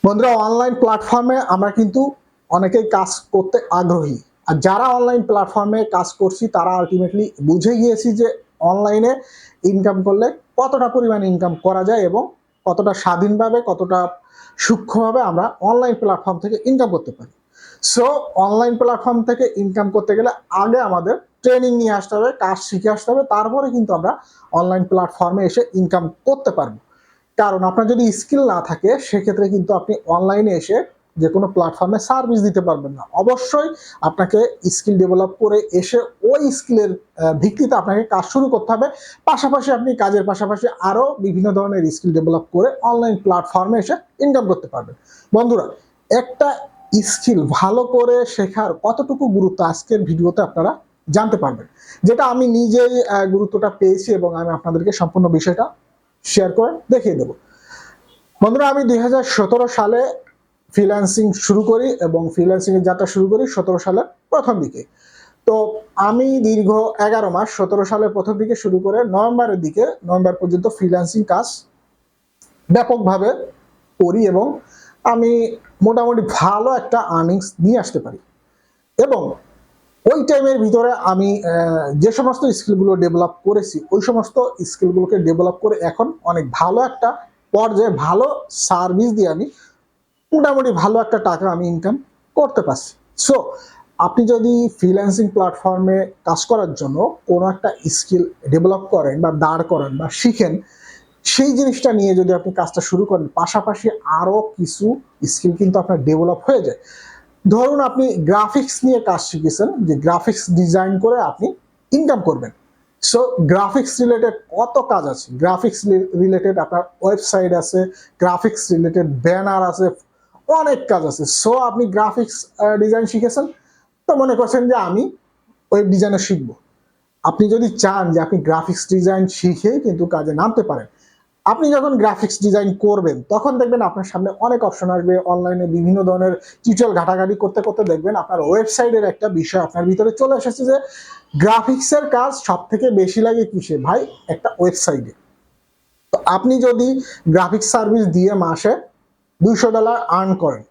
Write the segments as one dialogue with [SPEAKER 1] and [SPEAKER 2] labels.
[SPEAKER 1] বন্ধুরা, অনলাইন প্ল্যাটফর্মে আমরা কিন্তু অনেকেই কাজ করতে আগ্রহী। আর যারা অনলাইন প্ল্যাটফর্মে কাজ করছি তারা আলটিমেটলি বুঝে গিয়েছি যে অনলাইনে ইনকাম করলে কতটা পরিমাণে ইনকাম করা যায় এবং কতটা স্বাধীনভাবে, কতটা সূক্ষ্মভাবে আমরা অনলাইন প্ল্যাটফর্ম থেকে ইনকাম করতে পারি। সো অনলাইন প্ল্যাটফর্ম থেকে ইনকাম করতে গেলে আগে আমাদের ট্রেনিং নিয়ে আসতে হবে, কাজ শিখে আসতে হবে, তারপরে কিন্তু আমরা অনলাইন প্ল্যাটফর্মে এসে ইনকাম করতে পারবো। কারণ আপনার যদি স্কিল না থাকে সেক্ষেত্রে কিন্তু আপনি অনলাইনে এসে যে কোনো প্ল্যাটফর্মে সার্ভিস দিতে পারবেন না। অবশ্যই আপনাকে স্কিল ডেভেলপ করে এসে ওই স্কিলের ভিত্তিতে আপনাকে কাজ শুরু করতে হবে। পাশাপাশি আপনি কাজের পাশাপাশি আরও বিভিন্ন ধরনের স্কিল ডেভেলপ করে অনলাইন প্ল্যাটফর্মে এসে ইনকাম করতে পারবেন। বন্ধুরা, একটা স্কিল ভালো করে শেখার কতটুকু গুরুত্ব আজকের ভিডিওতে আপনারা জানতে পারবেন, যেটা আমি নিজেই গুরুত্বটা পেয়েছি এবং আমি আপনাদেরকে সম্পূর্ণ বিষয়টা শেয়ার করে দেখিয়ে দেব। বন্ধুরা, আমি 2017 সালে ফ্রিল্যান্সিং শুরু করি এবং ফ্রিল্যান্সিং এর যাত্রা শুরু করি 17 সালের প্রথম দিকে। তো আমি দীর্ঘ 11 মাস 17 সালের প্রথম দিকে শুরু করে নভেম্বর পর্যন্ত ফ্রিল্যান্সিং কাজ ব্যাপকভাবে করি এবং আমি মোটামুটি ভালো একটা আর্নিংস নিয়ে আসতে পারি। এবং ওই টাইমের ভিতরে আমি যে সমস্ত স্কিলগুলো ডেভেলপ করেছি ওই সমস্ত স্কিলগুলোকে ডেভেলপ করে এখন অনেক ভালো একটা পর্যায়ে ভালো সার্ভিস দিয়ে আমি মোটামুটি ভালো একটা টাকা আমি ইনকাম করতে পারছি। সো আপনি যদি ফ্রিল্যান্সিং প্ল্যাটফর্মে কাজ করার জন্য কোনো একটা স্কিল ডেভেলপ করেন বা দাঁড় করেন বা শিখেন, সেই জিনিসটা নিয়ে যদি আপনি কাজটা শুরু করেন, পাশাপাশি আরও কিছু স্কিল কিন্তু আপনার ডেভেলপ হয়ে যায়। ধরুন আপনি গ্রাফিক্স নিয়ে কাজ শিখেছেন, যে গ্রাফিক্স ডিজাইন করে আপনি ইনকাম করবেন। সো গ্রাফিক্স রিলেটেড কত কাজ আছে, গ্রাফিক্স রিলেটেড আপনার ওয়েবসাইট আছে, গ্রাফিক্স রিলেটেড ব্যানার আছে, অনেক কাজ আছে। সো আপনি গ্রাফিক্স ডিজাইন শিখেছেন, তো মনে করছেন যে আমি ওয়েব ডিজাইনার শিখবো। আপনি যদি চান যে আপনি গ্রাফিক্স ডিজাইন শিখেই কিন্তু কাজে নামতে পারেন, আপনি যখন গ্রাফিক্স ডিজাইন করবেন তখন দেখবেন আপনার সামনে অনেক অপশন আসবে। অনলাইনে বিভিন্ন ধরনের টিউটোরিয়াল ঘাটাঘাটি করতে করতে দেখবেন আপনার ওয়েবসাইটের একটা বিষয় আপনার ভিতরে চলে এসেছে যে গ্রাফিক্সের কাজ সব থেকে বেশি লাগে কিসে ভাই, একটা ওয়েবসাইটে। তো আপনি যদি গ্রাফিক্স সার্ভিস দিয়ে মাসে $200 আর্ন করেন,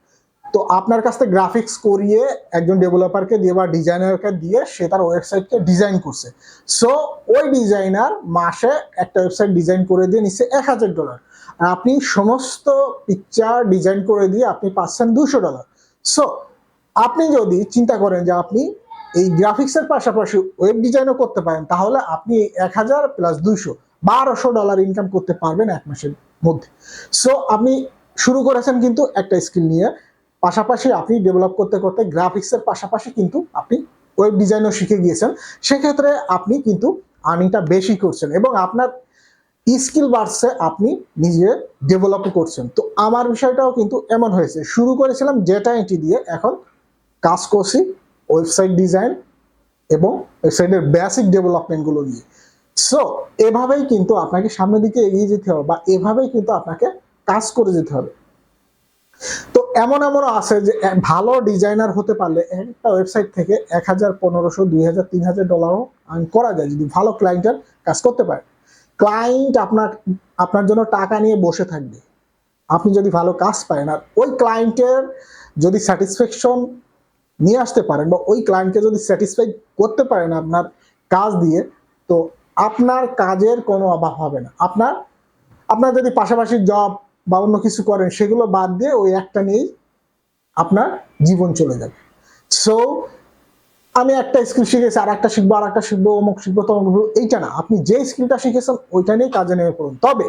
[SPEAKER 1] তো আপনার কাছ থেকে গ্রাফিক্স করিয়ে একজন ডেভেলপারকে দিয়ে বা ডিজাইনারকে দিয়ে সে তার ওয়েবসাইটকে ডিজাইন করছে। সো ওই ডিজাইনার মাসে একটা ওয়েবসাইট ডিজাইন করে দিয়ে নিচ্ছে $1000, আর আপনি সমস্ত পিকচার ডিজাইন করে দিয়ে আপনি পাচ্ছেন $200। সো আপনি যদি চিন্তা করেন যে আপনি এই গ্রাফিক্সের পাশাপাশি ওয়েব ডিজাইনও করতে পারেন, তাহলে আপনি 1000 প্লাস 200 $1200 ইনকাম করতে পারবেন এক মাসের মধ্যে। সো আপনি শুরু করেছেন কিন্তু একটা স্কিল নিয়ে, পাশাপাশি আপনি ডেভেলপ করতে করতে গ্রাফিক্সের পাশাপাশি কিন্তু আপনি ওয়েব ডিজাইনও শিখে গিয়েছেন। সেক্ষেত্রে আপনি কিন্তু আর্নিংটা বেশি করছেন এবং আপনার স্কিল বাড়ছে, আপনি নিজে ডেভেলপ করছেন। তো আমার বিষয়টাও কিন্তু এমন হয়েছে, শুরু করেছিলাম ডেটা এন্ট্রি দিয়ে, এখন কাজ করছি ওয়েবসাইট ডিজাইন এবং ওয়েবসাইটের বেসিক ডেভেলপমেন্টগুলো নিয়ে। সো এভাবেই কিন্তু আপনাকে সামনের দিকে এগিয়ে যেতে হবে বা এভাবেই কিন্তু আপনাকে কাজ করে যেতে হবে। তো এমন আছে যে ভালো ডিজাইনার হতে পারলে একটা ওয়েবসাইট থেকে 1000, 1500, 2000, $3000 আর্ন করা যায় যদি ভালো ক্লায়েন্টের কাজ করতে পারে। ক্লায়েন্ট আপনার জন্য টাকা নিয়ে বসে থাকবে আপনি যদি ভালো কাজ পারেন, আর ওই ক্লায়েন্টের যদি স্যাটিসফ্যাকশন নিয়ে আসতে পারেন বা ওই ক্লায়েন্টকে যদি স্যাটিসফাই করতে পারেন আপনার কাজ দিয়ে, তো আপনার কাজের কোনো অভাব হবে না। আপনার যদি পাশাপাশি জব বা অন্য কিছু করেন সেগুলো বাদ দিয়ে ওই একটা নিয়েই আপনার জীবন চলে যাবে। সো আমি একটা স্কিল শিখেছি, আর একটা শিখবো, অমুক শিখবো, তমুক শিখবো, এইটা না। আপনি যে স্কিলটা শিখেছেন ওইটা নিয়ে কাজে নেমে পড়ুন। তবে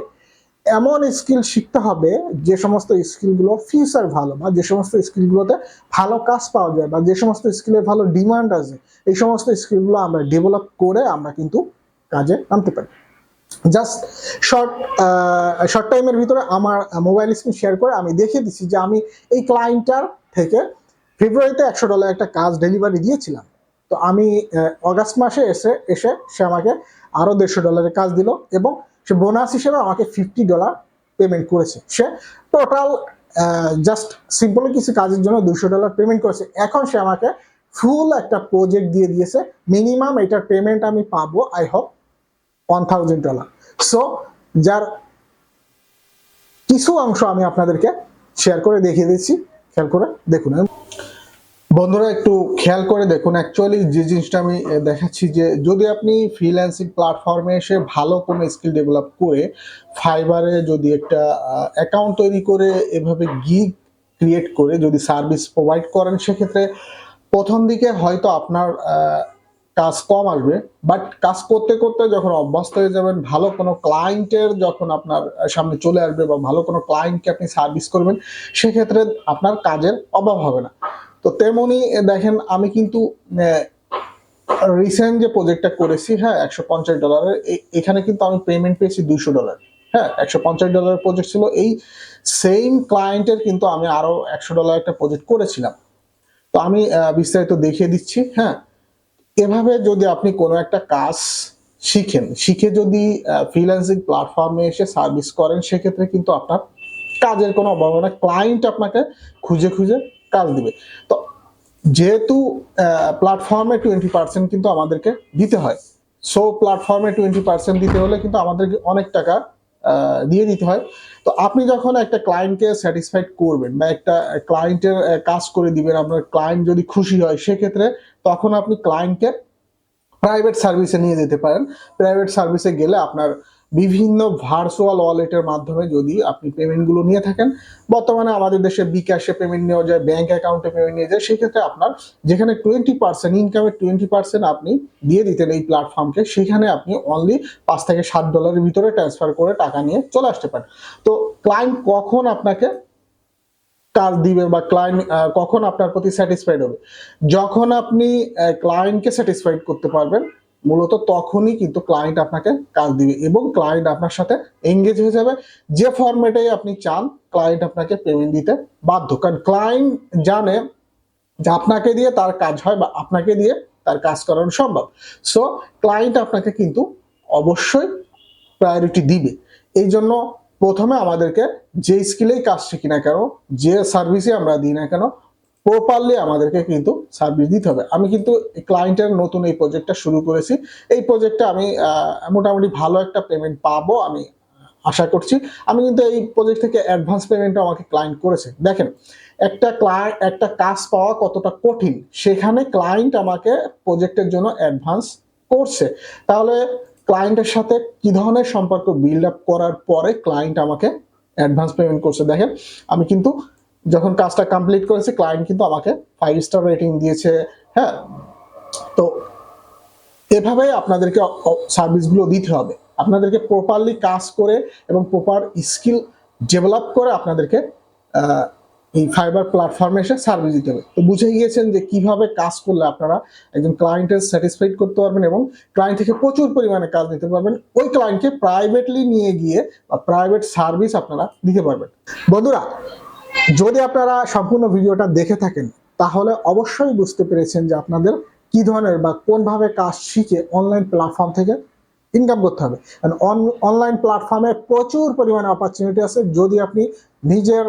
[SPEAKER 1] এমন স্কিল শিখতে হবে যে সমস্ত স্কিলগুলো ফিউচার ভালো, বা যে সমস্ত স্কিলগুলোতে ভালো কাজ পাওয়া যায়, বা যে সমস্ত স্কিলের ভালো ডিমান্ড আছে, এই সমস্ত স্কিলগুলো আমরা ডেভেলপ করে আমরা কিন্তু কাজে নামতে পারি। জাস্ট শর্ট টাইমের ভিতরে আমার মোবাইল স্ক্রিন শেয়ার করে আমি দেখিয়ে দিচ্ছি যে আমি এই ক্লায়েন্টটার থেকে ফেব্রুয়ারিতে $100 একটা কাজ ডেলিভারি দিয়েছিলাম। তো আমি অগাস্ট মাসে এসে সে আমাকে আরও $150 কাজ দিল এবং সে বোনাস হিসেবে আমাকে $50 পেমেন্ট করেছে। সে টোটাল জাস্ট সিম্পলি কিছু কাজের জন্য $200 পেমেন্ট করেছে। এখন সে আমাকে ফুল একটা প্রজেক্ট দিয়ে দিয়েছে। মিনিমাম এটার পেমেন্ট আমি পাবো আই হোপ $1000। সো যার কিছু অংশ আমি আপনাদেরকে শেয়ার করে দেখিয়ে দিচ্ছি, খেয়াল করে দেখুন। বন্ধুরা একটু খেয়াল করে দেখুন, অ্যাকচুয়ালি যে জিনিসটা আমি দেখাচ্ছি যে যদি আপনি ফ্রিল্যান্সিং প্ল্যাটফর্মে এসে ভালো কোনো স্কিল ডেভেলপ করে ফাইবারে যদি একটা অ্যাকাউন্ট তৈরি করে এভাবে গিগ ক্রিয়েট করে যদি সার্ভিস প্রোভাইড করেন, সেক্ষেত্রে প্রথম দিকে হয়তো আপনার কাজ কম আসবে, বাট কাজ করতে করতে যখন অভ্যস্ত হয়ে যাবেন, ভালো কোনো ক্লায়েন্টের যখন আপনার সামনে চলে আসবে বা ভালো কোনো ক্লায়েন্টকে আপনি সার্ভিস করবেন, সেক্ষেত্রে আপনার কাজের অভাব হবে না। তো তেমনি দেখেন, আমি কিন্তু রিসেন্ট যে প্রজেক্টটা করেছি, হ্যাঁ, $150, এখানে কিন্তু আমি পেমেন্ট পেয়েছি $200। হ্যাঁ, $150 প্রজেক্ট ছিল। এই সেম ক্লায়েন্টের কিন্তু আমি আরো $100 একটা প্রজেক্ট করেছিলাম। তো আমি বিস্তারিত দেখিয়ে দিচ্ছি। হ্যাঁ, এভাবে যদি আপনি কোনো একটা কাজ শিখে যদি ফ্রিল্যান্সিং প্ল্যাটফর্মে এসে সার্ভিস করেন, সেক্ষেত্রে কিন্তু আপনার কাজের কোনো অভাব হবে না, ক্লায়েন্ট আপনাকে খুঁজে খুঁজে কাজ দিবে। তো যেহেতু প্ল্যাটফর্মে 20% কিন্তু আমাদেরকে দিতে হয়, সো প্ল্যাটফর্মে 20% দিতে হলে কিন্তু আমাদেরকে অনেক টাকা দিয়ে দিতে হয়। তো আপনি যখন একটা ক্লায়েন্টকে স্যাটিসফাইড করবেন বা একটা ক্লায়েন্টের কাজ করে দিবেন, আপনার ক্লায়েন্ট যদি খুশি হয়, সেক্ষেত্রে তখন আপনি ক্লায়েন্টকে প্রাইভেট সার্ভিসে নিয়ে যেতে পারেন। প্রাইভেট সার্ভিসে গেলে আপনার বিভিন্ন ভার্চুয়াল ওয়ালেটের মাধ্যমে যদি আপনি পেমেন্টগুলো নিয়ে থাকেন, বর্তমানে আমাদের দেশে বিকাশে পেমেন্ট নেওয়া যায়, ব্যাংক অ্যাকাউন্টে পেমেন্ট নিয়ে যায়, সেক্ষেত্রে আপনার যেখানে 20% ইনকামের 20% আপনি দিয়ে দিতেন এই প্ল্যাটফর্মকে, সেখানে আপনি অনলি $5 থেকে $7 ভিতরে ট্রান্সফার করে টাকা নিয়ে চলে আসতে পারেন। তো ক্লায়েন্ট কখন আপনাকে কাজ দিবে বা ক্লায়েন্ট কখন আপনার প্রতি স্যাটিসফাইড হবে, যখন আপনি ক্লায়েন্টকে স্যাটিসফাইড করতে পারবেন, মূলত তখনই কিন্তু ক্লায়েন্ট আপনাকে কাজ দিবে এবং ক্লায়েন্ট আপনার সাথে এঙ্গেজ হয়ে যাবে। যে ফরম্যাটে আপনি চান, ক্লায়েন্ট আপনাকে পেমেন্ট দিতে বাধ্য, কারণ ক্লায়েন্ট জানে যে আপনাকে দিয়ে তার কাজ হয় বা আপনাকে দিয়ে তার কাজ করানো সম্ভব। সো ক্লায়েন্ট আপনাকে কিন্তু অবশ্যই প্রায়োরিটি দিবে। এই জন্য প্রথমে আমাদেরকে যে স্কিলেই কাজ শিখি না কেন, যে সার্ভিসে আমরা দিই না কেন, প্রপারলি আমাদেরকে কিন্তু সার্ভিস দিতে হবে। আমি কিন্তু ক্লায়েন্টের নতুন এই প্রজেক্টটা শুরু করেছি। এই প্রজেক্টে আমি মোটামুটি ভালো একটা পেমেন্ট পাবো আমি আশা করছি। আমি কিন্তু এই প্রজেক্ট থেকে অ্যাডভান্স পেমেন্টও আমাকে ক্লায়েন্ট করেছে। দেখেন, একটা কাজ পাওয়া কতটা কঠিন, সেখানে ক্লায়েন্ট আমাকে প্রজেক্টের জন্য অ্যাডভান্স করছে। তাহলে ক্লায়েন্টের সাথে কি ধরনের সম্পর্ক বিল্ড আপ করার পরে ক্লায়েন্ট আমাকে অ্যাডভান্স পেমেন্ট করছে। দেখেন, আমি কিন্তু যখন কাজটা কমপ্লিট করেছি, ক্লায়েন্ট কিন্তু আমাকে 5 স্টার রেটিং দিয়েছে। হ্যাঁ, তো এভাবেই আপনাদেরকে সার্ভিসগুলো দিতে হবে। আপনাদেরকে প্রপারলি কাজ করে এবং প্রপার স্কিল ডেভেলপ করে আপনাদেরকে এই ফাইবার প্ল্যাটফর্মে এসে সার্ভিস দিতে হবে। তো বুঝে গিয়েছেন যে কিভাবে কাজ করলে আপনারা একজন ক্লায়েন্টের স্যাটিসফাইড করতে পারবেন এবং ক্লায়েন্ট থেকে প্রচুর পরিমাণে কাজ নিতে পারবেন, ওই ক্লায়েন্টকে প্রাইভেটলি নিয়ে গিয়ে বা প্রাইভেট সার্ভিস আপনারা দিতে পারবেন। বন্ধুরা, যদি আপনারা সম্পূর্ণ ভিডিওটা দেখে থাকেন, তাহলে অবশ্যই বুঝতে পেরেছেন যে আপনাদের কি ধরনের বা কোনভাবে কাজ শিখে অনলাইন প্ল্যাটফর্ম থেকে ইনকাম করতে হবে। অনলাইন প্ল্যাটফর্মে প্রচুর পরিমাণে অপরচুনিটি আছে। যদি আপনি নিজের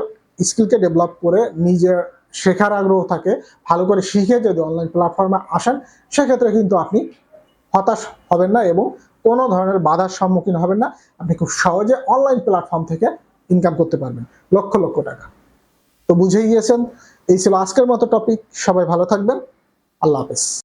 [SPEAKER 1] স্কিলকে ডেভেলপ করে, নিজের শেখার আগ্রহ থাকে, ভালো করে শিখে যদি অনলাইন প্ল্যাটফর্মে আসেন, সেক্ষেত্রে কিন্তু আপনি হতাশ হবেন না এবং কোনো ধরনের বাধার সম্মুখীন হবেন না। আপনি খুব সহজে অনলাইন প্ল্যাটফর্ম থেকে ইনকাম করতে পারবেন লক্ষ লক্ষ টাকা। তো বুঝেই গিয়েছেন, এই ছিল আজকের মতো টপিক। সবাই ভালো থাকবেন। আল্লাহ হাফেজ।